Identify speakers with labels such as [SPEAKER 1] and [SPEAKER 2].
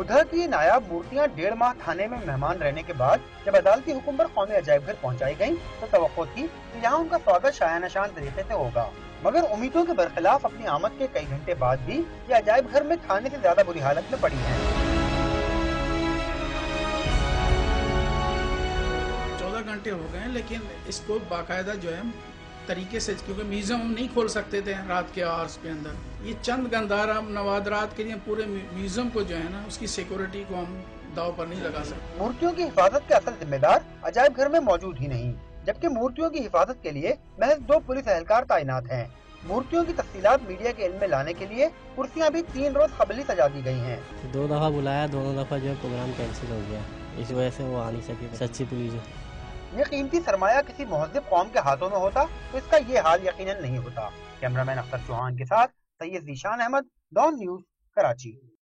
[SPEAKER 1] बुधवार की नायाब मूर्तियां 1.5 माह थाने में मेहमान रहने के बाद जब अदालती हुक्म पर कौमी अजायब घर पहुंचाई गईं, तो तवक्को थी कि यहाँ उनका स्वागत शायान शान तरीके से होगा। मगर उम्मीदों के बरखिलाफ अपनी आमद के कई घंटे बाद भी ये अजायब घर में थाने से ज्यादा बुरी हालत में पड़ी है।
[SPEAKER 2] 14 घंटे हो गए, लेकिन इसको बाकायदा जो है तरीके से, क्योंकि म्यूजियम हम नहीं खोल सकते थे रात के आवर्स के अंदर, ये चंद गंधारा नवादरात के लिए पूरे म्यूजियम को जो है ना, उसकी सिक्योरिटी को हम दाव पर नहीं लगा सकते।
[SPEAKER 1] मूर्तियों की हिफाजत के असल जिम्मेदार अजायब घर में मौजूद ही नहीं, जबकि मूर्तियों की हिफाजत के लिए महज 2 पुलिस एहलकार तैनात हैं। मूर्तियों की तफसीलात मीडिया के इल्म में लाने के लिए कुर्सियां भी 3 रोज कबली सजा दी गई हैं।
[SPEAKER 3] 2 दफा बुलाया, दोनों दफा जो है प्रोग्राम कैंसिल हो गया, इस वजह से वो आ नहीं सके। सच्ची पुलिस।
[SPEAKER 1] ये कीमती सरमाया किसी मुहज़्ज़िब कौम के हाथों में होता तो इसका ये हाल यकीनन नहीं होता। कैमरामैन अख्तर चौहान के साथ सैयद ज़ीशान अहमद, डॉन न्यूज़, कराची।